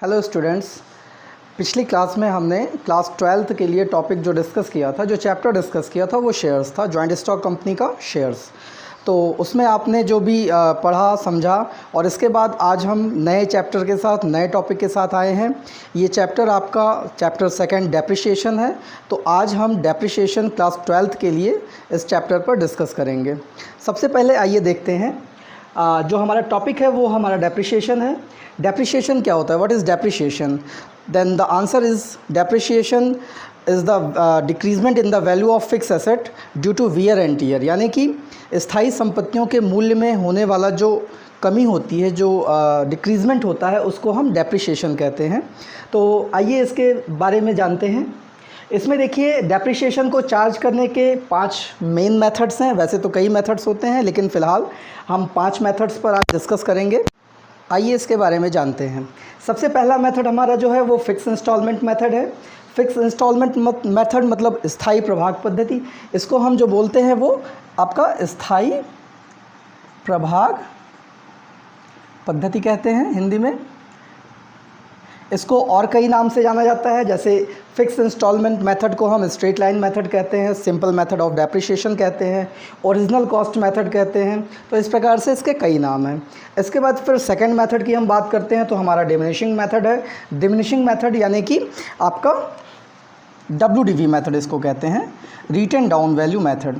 Hello students, पिछली class में हमने क्लास 12th के लिए टॉपिक जो डिस्कस किया था, जो चैप्टर डिस्कस किया था वो शेयर्स था, जॉइंट स्टॉक कंपनी का शेयर्स। तो उसमें आपने जो भी पढ़ा समझा, और इसके बाद आज हम नए चैप्टर के साथ, नए टॉपिक के साथ आए हैं। ये चैप्टर आपका चैप्टर 2 डेप्रिसिएशन है। तो आज हम डेप्रिसिएशन क्लास 12th के लिए इस चैप्टर पर डिस्कस करेंगे। सबसे पहले आइए देखते हैं, जो हमारा टॉपिक है वो हमारा डेप्रिसिएशन है। डेप्रिसिएशन क्या होता है? What is depreciation? Then the answer is depreciation is the decrement in the value of fix asset due to wear and tear. यानी कि स्थायी संपत्तियों के मूल्य में होने वाला जो कमी होती है, जो डिक्रीजमेंट होता है, उसको हम डेप्रिसिएशन कहते हैं। तो आइए इसके बारे में जानते हैं। इसमें देखिए, डेप्रिसिएशन को चार्ज करने के 5 मेन मेथड्स हैं। वैसे तो कई मेथड्स होते हैं, लेकिन फ़िलहाल हम 5 मेथड्स पर आज डिस्कस करेंगे। आइए इसके बारे में जानते हैं। सबसे पहला मेथड हमारा जो है वो फिक्स इंस्टॉलमेंट मेथड है। फिक्स इंस्टॉलमेंट मेथड मतलब स्थायी प्रभाग पद्धति। इसको हम जो बोलते हैं वो आपका स्थायी प्रभाग पद्धति कहते हैं हिंदी में। इसको और कई नाम से जाना जाता है, जैसे फिक्स इंस्टॉलमेंट मेथड को हम स्ट्रेट लाइन मेथड कहते हैं, सिंपल मेथड ऑफ डेप्रिसिएशन कहते हैं, ओरिजिनल कॉस्ट मेथड कहते हैं। तो इस प्रकार से इसके कई नाम हैं। इसके बाद फिर सेकंड मेथड की हम बात करते हैं तो हमारा डिमिनिशिंग मेथड है। डिमिनिशिंग मेथड यानी कि आपका WDV मेथड इसको कहते हैं, रिटन डाउन वैल्यू मेथड,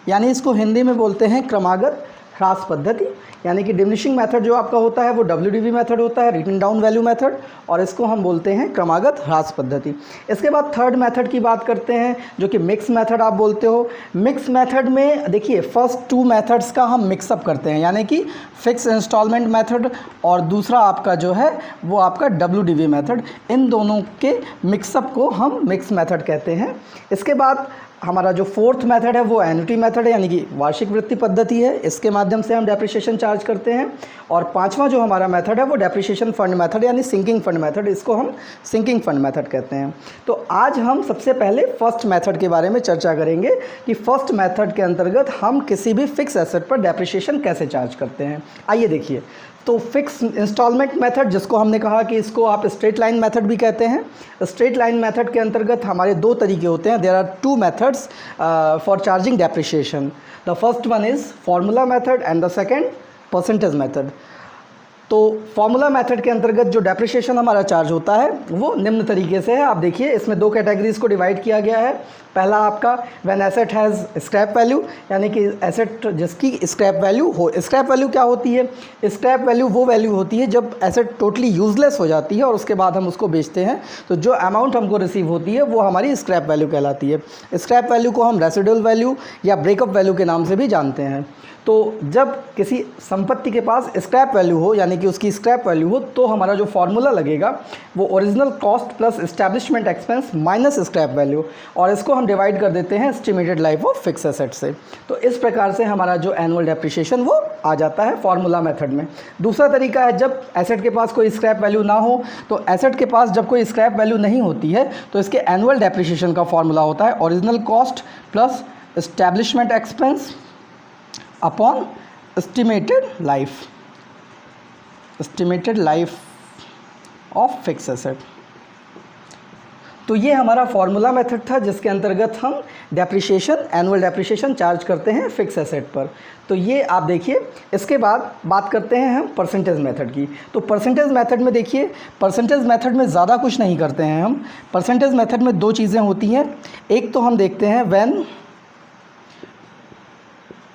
यानी इसको हिंदी में बोलते हैं क्रमागत ह्रास पद्धति। यानी कि डिमिनिशिंग मेथड जो आपका होता है वो WDV मेथड होता है, रिटन डाउन वैल्यू मेथड, और इसको हम बोलते हैं क्रमागत ह्रास पद्धति। इसके बाद थर्ड मेथड की बात करते हैं जो कि मिक्स मेथड आप बोलते हो। मिक्स मेथड में देखिए, फर्स्ट 2 मेथड्स का हम मिक्सअप करते हैं, यानी कि फिक्स इंस्टॉलमेंट मेथड और दूसरा आपका जो है वो आपका WDV मेथड। इन दोनों के मिक्सअप को हम मिक्स मेथड कहते हैं। इसके बाद हमारा जो फोर्थ मेथड है वो एन्युटी मेथड है, यानी कि वार्षिक वृत्ति पद्धति है। इसके माध्यम से हम डेप्रिसिएशन चार्ज करते हैं। और पांचवा जो हमारा मेथड है वो डेप्रिसिएशन फंड मेथड, यानी सिंकिंग फंड मेथड। इसको हम सिंकिंग फंड मेथड कहते हैं। तो आज हम सबसे पहले फर्स्ट मेथड के बारे में चर्चा करेंगे कि फर्स्ट मेथड के अंतर्गत हम किसी भी फिक्स एसेट पर डेप्रिसिएशन कैसे चार्ज करते हैं। आइए देखिए, तो फिक्स इंस्टॉलमेंट मेथड, जिसको हमने कहा कि इसको आप स्ट्रेट लाइन मेथड भी कहते हैं। स्ट्रेट लाइन मेथड के अंतर्गत हमारे 2 तरीके होते हैं। There are 2 methods for charging depreciation. The first one is formula method and the second percentage method. तो फॉर्मूला मेथड के अंतर्गत जो डेप्रिसिएशन हमारा चार्ज होता है वो निम्न तरीके से है। आप देखिए, इसमें 2 कैटेगरीज को डिवाइड किया गया है। पहला आपका when asset has scrap value, यानी कि एसेट जिसकी स्क्रैप वैल्यू हो। स्क्रैप वैल्यू क्या होती है? स्क्रैप वैल्यू वो वैल्यू होती है जब एसेट टोटली यूजलेस हो जाती है और उसके बाद हम उसको बेचते हैं, तो जो अमाउंट हमको रिसीव होती है वो हमारी स्क्रैप वैल्यू कहलाती है। स्क्रैप वैल्यू को हम रेसिडुअल वैल्यू या ब्रेकअप वैल्यू के नाम से भी जानते हैं। तो जब किसी संपत्ति के पास स्क्रैप वैल्यू हो, यानी कि उसकी स्क्रैप वैल्यू हो, तो हमारा जो फॉर्मूला लगेगा वो original cost plus establishment expense minus scrap value, और इसको हम डिवाइड कर देते हैं estimated life of fix asset से। तो इस प्रकार से हमारा जो एनुअल डेप्रिसिएशन वो आ जाता है फॉर्मूला मेथड में। दूसरा तरीका है जब एसेट के पास कोई स्क्रैप वैल्यू ना हो। तो एसेट के पास जब कोई स्क्रैप वैल्यू नहीं होती है तो इसके एनुअल डेप्रिसिएशन का फॉर्मूला होता है original cost plus establishment expense upon estimated life of fix asset. तो ये हमारा फॉर्मूला मेथड था जिसके अंतर्गत हम डेप्रिसिएशन, एनुअल डेप्रिसिएशन चार्ज करते हैं फिक्स एसेट पर। तो ये आप देखिए। इसके बाद बात करते हैं हम परसेंटेज मेथड की। तो परसेंटेज मेथड में देखिए, परसेंटेज मेथड में ज़्यादा कुछ नहीं करते हैं हम। परसेंटेज मेथड में 2 चीज़ें होती हैं। एक तो हम देखते हैं when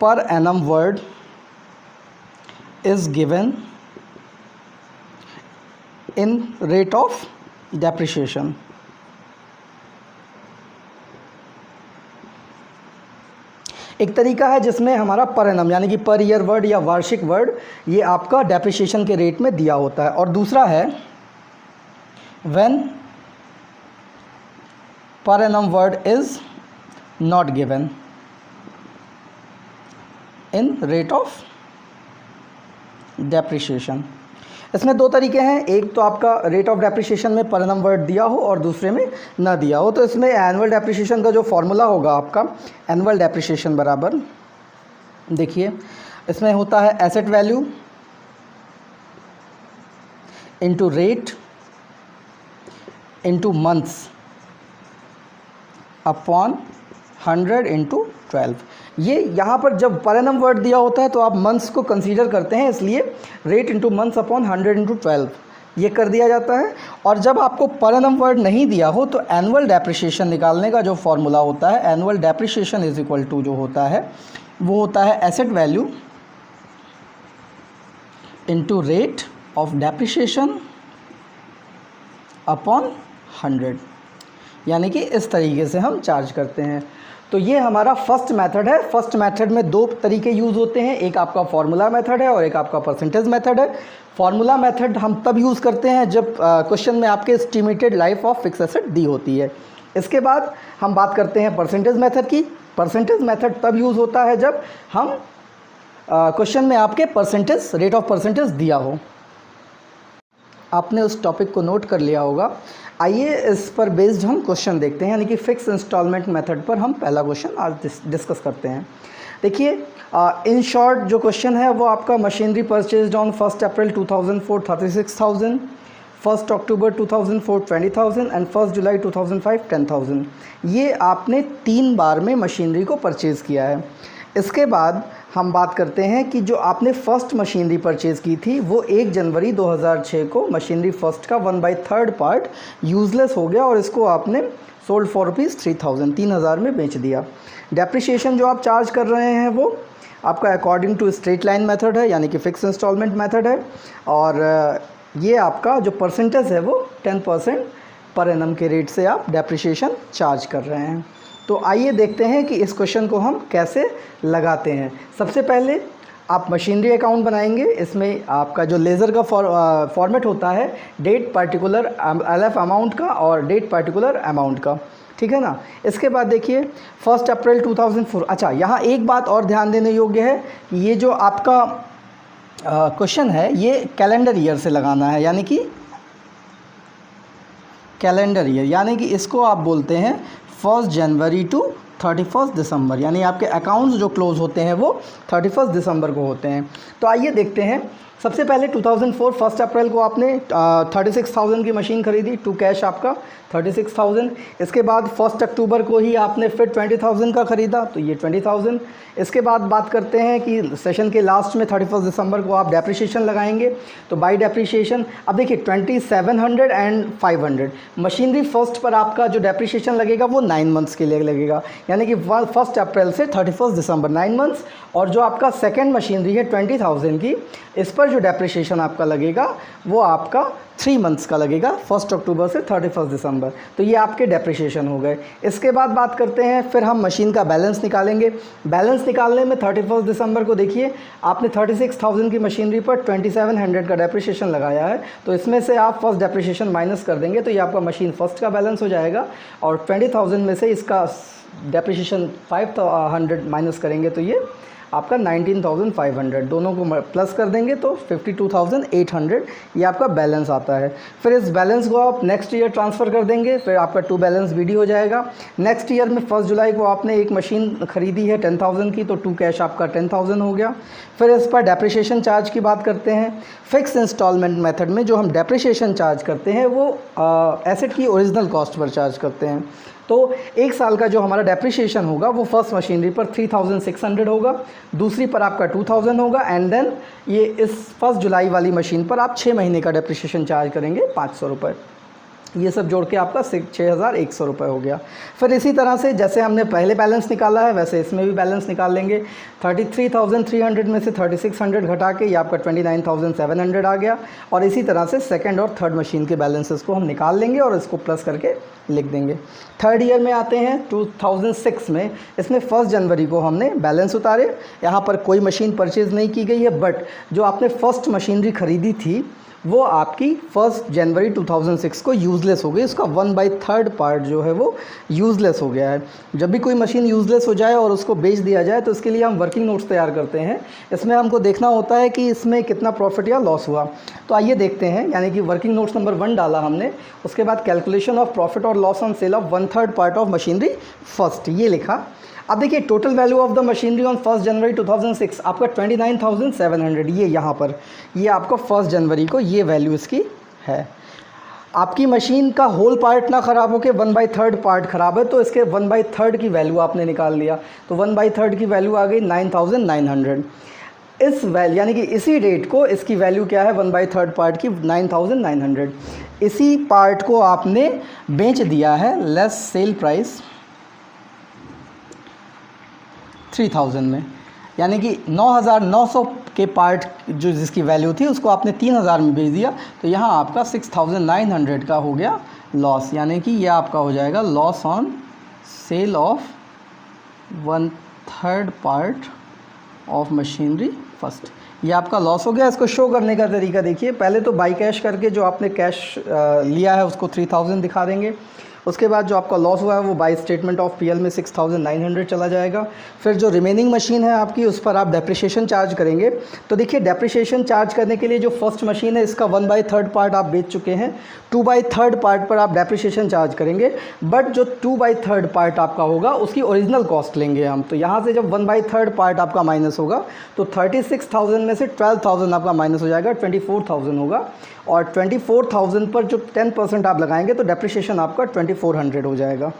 per annum word is given in rate of depreciation। एक तरीका है जिसमें हमारा पर एनम, यानी कि पर ईयर वर्ड या वार्षिक वर्ड, ये आपका डेप्रिसिएशन के रेट में दिया होता है। और दूसरा है when per annum word is not given in rate of depreciation. इसमें 2 तरीके हैं। एक तो आपका रेट ऑफ डेप्रिसिएशन में पर एनम वर्ड दिया हो और दूसरे में ना दिया हो। तो इसमें एनुअल डेप्रिसिएशन का जो फॉर्मूला होगा आपका, एनुअल डेप्रिसिएशन बराबर, देखिए इसमें होता है asset value into rate into months upon 100 into 12। ये यहाँ पर जब पर एनम वर्ड दिया होता है तो आप मंथ्स को कंसीडर करते हैं, इसलिए rate into months upon 100 into 12 ये कर दिया जाता है। और जब आपको पर एनम वर्ड नहीं दिया हो तो एनुअल डेप्रिसिएशन निकालने का जो फॉर्मूला होता है, annual depreciation is equal to जो होता है वो होता है asset value into rate of depreciation upon 100, यानी कि इस तरीके से हम चार्ज करते हैं। तो ये हमारा फर्स्ट मेथड है। फर्स्ट मेथड में दो तरीके यूज़ होते हैं, एक आपका फार्मूला मेथड है और एक आपका परसेंटेज मेथड है। फार्मूला मेथड हम तब यूज़ करते हैं जब क्वेश्चन में आपके estimated life of fix asset दी होती है। इसके बाद हम बात करते हैं परसेंटेज मेथड की। परसेंटेज मेथड तब यूज़ होता है जब हम क्वेश्चन में आपके परसेंटेज, रेट ऑफ परसेंटेज दिया हो। आपने उस टॉपिक को नोट कर लिया होगा। आइए इस पर बेस्ड हम क्वेश्चन देखते हैं, यानी कि फिक्स इंस्टॉलमेंट मेथड पर हम पहला क्वेश्चन आज डिस्कस करते हैं। देखिए इन शॉर्ट जो क्वेश्चन है वो आपका machinery purchased on 1 April 2004 36,000, 1 October 2004 20,000 and 1 जुलाई 2005 10,000। ये आपने 3 बार में मशीनरी को परचेज़ किया है। इसके बाद हम बात करते हैं कि जो आपने फर्स्ट मशीनरी परचेज़ की थी वो 1 जनवरी 2006 को मशीनरी फर्स्ट का 1/3 पार्ट यूज़लेस हो गया और इसको आपने सोल्ड फॉर ₹3,000 3,000 में बेच दिया। डेप्रिसिएशन जो आप चार्ज कर रहे हैं वो आपका according to straight line method है, यानी कि फिक्स इंस्टॉलमेंट मेथड है। और ये आपका जो परसेंटेज है वो 10% पर एनम के रेट से आप डेप्रिसिएशन चार्ज कर रहे हैं। तो आइए देखते हैं कि इस क्वेश्चन को हम कैसे लगाते हैं। सबसे पहले आप मशीनरी अकाउंट बनाएंगे। इसमें आपका जो लेज़र का फॉर्मेट होता है डेट पर्टिकुलर LF अमाउंट का और डेट पर्टिकुलर अमाउंट का, ठीक है ना। इसके बाद देखिए 1 अप्रैल 2004। अच्छा, यहाँ एक बात और ध्यान देने योग्य है कि ये जो आपका क्वेश्चन है ये कैलेंडर ईयर से लगाना है, यानी कि कैलेंडर ईयर, यानी कि इसको आप बोलते हैं 1 जनवरी टू 31 दिसंबर, यानी आपके अकाउंट्स जो क्लोज़ होते हैं वो 31 दिसंबर को होते हैं। तो आइए देखते हैं। सबसे पहले 2004 1 अप्रैल को आपने 36,000 की मशीन खरीदी, टू कैश आपका 36,000। इसके बाद 1 अक्टूबर को ही आपने फिर 20,000 का ख़रीदा, तो ये 20,000। इसके बाद बात करते हैं कि सेशन के लास्ट में 31 दिसंबर को आप डेप्रिसिएशन लगाएंगे। तो बाई डेप्रिसिएशन अब देखिए 2700 एंड 500 मशीनरी फर्स्ट पर आपका जो डेप्रिसिएशन लगेगा वो 9 मंथ्स के लिए लगेगा, यानी कि 1 अप्रैल से 31 दिसंबर 9 मंथ्स। और जो आपका सेकेंड मशीनरी है 20,000 की, इस पर जो डेप्रिसिएशन आपका लगेगा वो आपका 3 मंथ्स का लगेगा, 1 अक्टूबर से 31 दिसंबर। तो ये आपके डेप्रिसिएशन हो गए। इसके बाद बात करते हैं, फिर हम मशीन का बैलेंस निकालेंगे। बैलेंस निकालने में 31 दिसंबर को देखिए आपने 36,000 की मशीनरी पर 2700 का डेप्रिसिएशन लगाया है, तो इसमें से आप फर्स्ट डेप्रिसिएशन माइनस कर देंगे तो ये आपका मशीन फर्स्ट का बैलेंस हो जाएगा। और 20,000 में से इसका डेप्रिसिएशन 500 माइनस करेंगे तो ये आपका 19,500, दोनों को प्लस कर देंगे तो 52,800 ये आपका बैलेंस आता है। फिर इस बैलेंस को आप नेक्स्ट ईयर ट्रांसफ़र कर देंगे, फिर आपका टू बैलेंस BD हो जाएगा। नेक्स्ट ईयर में 1 जुलाई को आपने एक मशीन खरीदी है 10,000 की, तो टू कैश आपका 10,000 हो गया। फिर इस पर डेप्रिसिएशन चार्ज की बात करते हैं। फिक्स इंस्टॉलमेंट मेथड में जो हम डेप्रिसिएशन चार्ज करते हैं वो एसेट की ओरिजिनल कॉस्ट पर चार्ज करते हैं। तो 1 साल का जो हमारा डेप्रिसिएशन होगा वो फर्स्ट मशीनरी पर 3,600 होगा, दूसरी पर आपका 2,000 होगा एंड देन ये इस 1 जुलाई वाली मशीन पर आप 6 महीने का डेप्रिसिएशन चार्ज करेंगे 500 रुपये। ये सब जोड़ के आपका 6,100 रुपये हो गया। फिर इसी तरह से जैसे हमने पहले बैलेंस निकाला है वैसे इसमें भी बैलेंस निकाल लेंगे। 33,300 में से 3,600 घटा के ये आपका 29,700 आ गया। और इसी तरह से सेकंड और थर्ड मशीन के बैलेंसेस को हम निकाल लेंगे और इसको प्लस करके लिख देंगे। थर्ड ईयर में आते हैं 2006 में। इसमें 1 जनवरी को हमने बैलेंस उतारे। यहाँ पर कोई मशीन परचेज़ नहीं की गई है, बट जो आपने फर्स्ट मशीनरी ख़रीदी थी वो आपकी 1 जनवरी 2006 को यूज़लेस हो गई। उसका 1/3 पार्ट जो है वो यूज़लेस हो गया है। जब भी कोई मशीन यूज़लेस हो जाए और उसको बेच दिया जाए तो उसके लिए हम वर्किंग नोट्स तैयार करते हैं। इसमें हमको देखना होता है कि इसमें कितना प्रॉफिट या लॉस हुआ। तो आइए देखते हैं, यानी कि वर्किंग नोट्स नंबर 1 डाला हमने, उसके बाद कैलकुलेशन ऑफ प्रॉफिट और loss on sale of 1/3 part of machinery first, ये लिखा। अब देखिए total value of the machinery on 1 जनवरी 2006 आपका 29,700, ये यहाँ पर ये आपको 1 जनवरी को ये वैल्यू इसकी है। आपकी मशीन का होल पार्ट ना ख़राब होके 1/3 पार्ट ख़राब है, तो इसके 1/3 की वैल्यू आपने निकाल लिया, तो 1/3 की वैल्यू आ गई 9900। इस वैल्यू यानी कि इसी रेट को, इसकी वैल्यू क्या है 1/3 पार्ट की 9900। इसी पार्ट को आपने बेच दिया है लेस सेल प्राइस 3000 में, यानी कि 9900 के पार्ट जो जिसकी वैल्यू थी उसको आपने 3000 में बेच दिया, तो यहाँ आपका 6900 का हो गया लॉस, यानी कि यह आपका हो जाएगा loss on sale of 1/3 part of machinery first. ये आपका लॉस हो गया। इसको शो करने का तरीका देखिए, पहले तो बाई कैश करके जो आपने कैश लिया है उसको 3000 दिखा देंगे, उसके बाद जो आपका लॉस हुआ है वो बाई स्टेटमेंट ऑफ पीएल में 6900 चला जाएगा। फिर जो रिमेनिंग मशीन है आपकी उस पर आप डेप्रिसिएशन चार्ज करेंगे। तो देखिए डेप्रिसिएशन चार्ज करने के लिए जो फर्स्ट मशीन है इसका 1/3 पार्ट आप बेच चुके हैं, 2/3 पार्ट पर आप डेप्रिसिएशन चार्ज करेंगे, बट जो 2/3 पार्ट आपका होगा उसकी ओरिजिनल कॉस्ट लेंगे हम। तो यहाँ से जब 1/3 पार्ट आपका माइनस होगा तो 36,000 में से 12,000 आपका माइनस हो जाएगा, 24,000 होगा, और 24,000 पर जो 10% आप लगाएंगे तो डेप्रिसिएशन आपका 2400 हो जाएगा।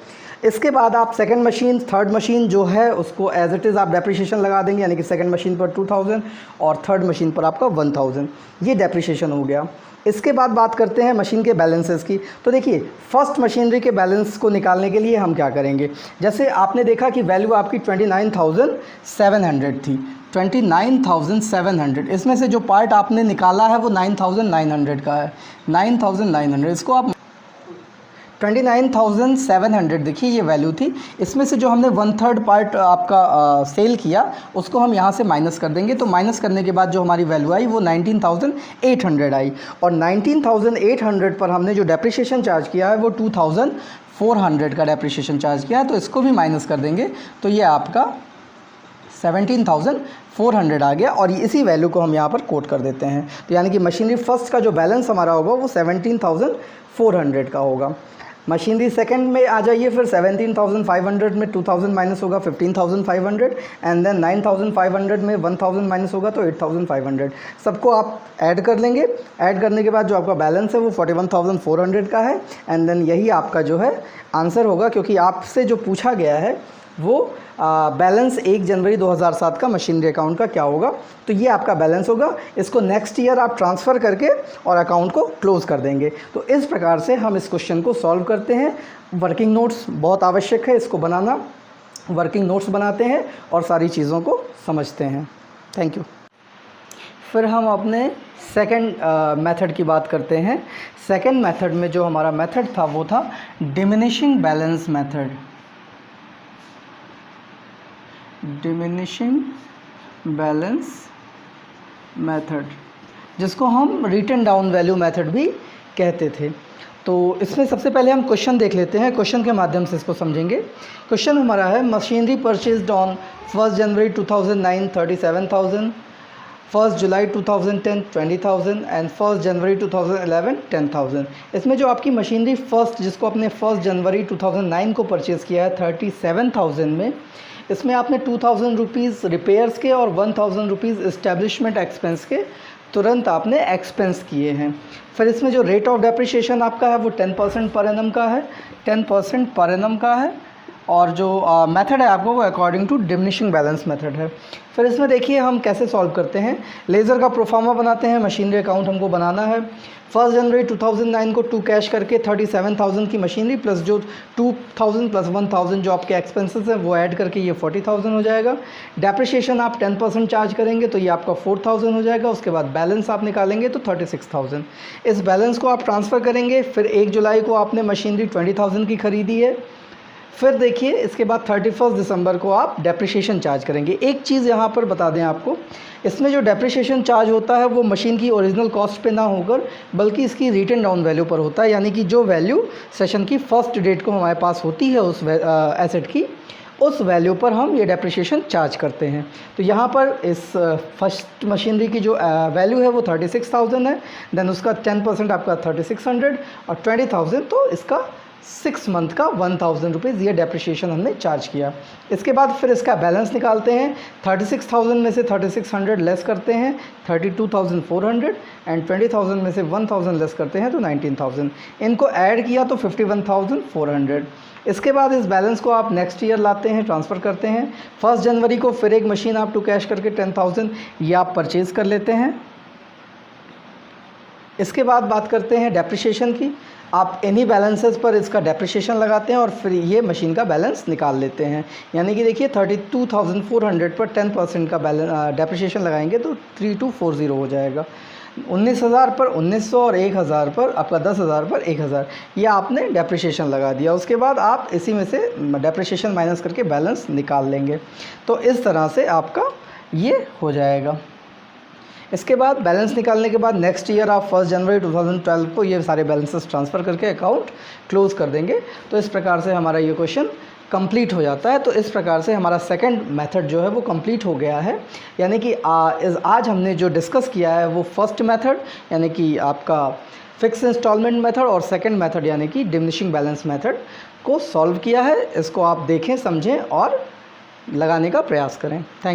इसके बाद आप सेकंड मशीन, थर्ड मशीन जो है उसको एज इट इज़ आप डेप्रिसिएशन लगा देंगे, यानी कि सेकंड मशीन पर 2000 और थर्ड मशीन पर आपका 1000, ये डेप्रिसिएशन हो गया। इसके बाद बात करते हैं मशीन के बैलेंसेस की। तो देखिए फर्स्ट मशीनरी के बैलेंस को निकालने के लिए हम क्या करेंगे, जैसे आपने देखा कि वैल्यू आपकी 29,700 थी, 29,700, इसमें से जो पार्ट आपने निकाला है वो 9,900 का है, 9,900, इसको आप 29,700 देखिए ये वैल्यू थी, इसमें से जो हमने 1/3 पार्ट आपका सेल किया उसको हम यहाँ से माइनस कर देंगे। तो माइनस करने के बाद जो हमारी वैल्यू आई वो 19,800 आई, और 19,800 पर हमने जो डेप्रिसिएशन चार्ज किया है वो 2,400 का डेप्रिसिएशन चार्ज किया है, तो इसको भी माइनस कर देंगे तो ये आपका 17,400 आ गया, और इसी वैल्यू को हम यहाँ पर कोट कर देते हैं। तो यानी कि मशीनरी फर्स्ट का जो बैलेंस हमारा होगा वो 17,400 का होगा। मशीनरी सेकंड में आ जाइए, फिर 17,500 में 2,000 माइनस होगा 15,500, एंड देन 9,500 में 1,000 माइनस होगा तो 8,500। सबको आप ऐड कर लेंगे, ऐड करने के बाद जो आपका बैलेंस है वो 41,400 का है, एंड देन यही आपका जो है आंसर होगा, क्योंकि आपसे जो पूछा गया है वो बैलेंस 1 जनवरी 2007 का मशीनरी अकाउंट का क्या होगा। तो ये आपका बैलेंस होगा, इसको नेक्स्ट ईयर आप ट्रांसफ़र करके और अकाउंट को क्लोज़ कर देंगे। तो इस प्रकार से हम इस क्वेश्चन को सॉल्व करते हैं। वर्किंग नोट्स बहुत आवश्यक है इसको बनाना, वर्किंग नोट्स बनाते हैं और सारी चीज़ों को समझते हैं। Thank you. फिर हम अपने सेकंड मेथड की बात करते हैं। सेकंड मेथड में जो हमारा मेथड था वो था diminishing balance method, diminishing balance method, जिसको हम रिटन डाउन वैल्यू मेथड भी कहते थे। तो इसमें सबसे पहले हम क्वेश्चन देख लेते हैं, क्वेश्चन के माध्यम से इसको समझेंगे। क्वेश्चन हमारा है machinery purchased on 1 January 2009 37,000, 1 July 2010 20,000 and 1 जनवरी 2011 10,000। इसमें जो आपकी मशीनरी फर्स्ट जिसको आपने 1 जनवरी 2009 को परचेज़ किया है 37,000 में, इसमें आपने 2,000 रुपीज़ रिपेयर्स के और 1,000 रुपीज़ इस्टेब्लिशमेंट एक्सपेंस के तुरंत आपने एक्सपेंस किए हैं। फिर इसमें जो रेट ऑफ डेप्रिसिएशन आपका है वो 10% पर एनम का है, 10% पर एनम का है, और जो मेथड है आपका वो according to diminishing balance method है। फिर इसमें देखिए हम कैसे सॉल्व करते हैं। लेज़र का प्रोफार्मा बनाते हैं, मशीनरी अकाउंट हमको बनाना है। 1 जनवरी 2009 को 2 कैश करके 37,000 की मशीनरी प्लस जो 2,000 प्लस 1,000 जो आपके एक्सपेंसेस हैं वो ऐड करके ये 40,000 हो जाएगा। डेप्रिसिएशन आप 10% चार्ज करेंगे तो ये आपका 4,000 हो जाएगा। उसके बाद बैलेंस आप निकालेंगे तो 36,000। इस बैलेंस को आप ट्रांसफ़र करेंगे। फिर 1 जुलाई को आपने मशीनरी 20,000 की ख़रीदी है। फिर देखिए इसके बाद 31 दिसंबर को आप डेप्रिसिएशन चार्ज करेंगे। एक चीज़ यहाँ पर बता दें आपको, इसमें जो डेप्रिसिएशन चार्ज होता है वो मशीन की ओरिजिनल कॉस्ट पे ना होकर बल्कि इसकी रिटन डाउन वैल्यू पर होता है, यानी कि जो वैल्यू सेशन की फर्स्ट डेट को हमारे पास होती है उस एसेट की, उस वैल्यू पर हम ये डेप्रिसिएशन चार्ज करते हैं। तो यहाँ पर इस फर्स्ट मशीनरी की जो वैल्यू है वो 36,000 है, देन उसका 10% आपका 3600 और 20,000 तो इसका 6 मंथ का 1000 रुपीज़ ये डेप्रिसिएशन हमने चार्ज किया। इसके बाद फिर इसका बैलेंस निकालते हैं। 36,000 में से 3600 लेस करते हैं 32,400 एंड 20,000 में से 1000 लेस करते हैं तो 19,000। इनको ऐड किया तो 51,400। इसके बाद इस बैलेंस को आप नेक्स्ट ईयर लाते हैं, ट्रांसफ़र करते हैं। 1 जनवरी को फिर एक मशीन आप टू कैश करके 10,000 ये आप परचेज़ कर लेते हैं। इसके बाद बात करते हैं डेप्रिसिएशन की। आप एनी बैलेंसेस पर इसका डेप्रिसिएशन लगाते हैं और फिर ये मशीन का बैलेंस निकाल लेते हैं। यानी कि देखिए 32,400 पर 10% का बैलेंस डेप्रिसिएशन लगाएंगे तो 3240 हो जाएगा। 19,000 पर 1900 और 1,000 पर आपका 10,000 पर 1,000 ये आपने डेप्रिसिएशन लगा दिया। उसके बाद आप इसी में से डेप्रिसिएशन माइनस करके बैलेंस निकाल लेंगे। तो इस तरह से आपका ये हो जाएगा। इसके बाद बैलेंस निकालने के बाद नेक्स्ट ईयर आप 1 जनवरी 2012 को ये सारे बैलेंसेस ट्रांसफ़र करके अकाउंट क्लोज़ कर देंगे। तो इस प्रकार से हमारा ये क्वेश्चन कंप्लीट हो जाता है। तो इस प्रकार से हमारा सेकंड मेथड जो है वो कंप्लीट हो गया है। यानी कि आज हमने जो डिस्कस किया है वो फर्स्ट मेथड यानी कि आपका फिक्स इंस्टॉलमेंट मेथड और सेकंड मेथड यानी कि डिमिनिशिंग बैलेंस मेथड को सॉल्व किया है। इसको आप देखें, समझें और लगाने का प्रयास करें। थैंक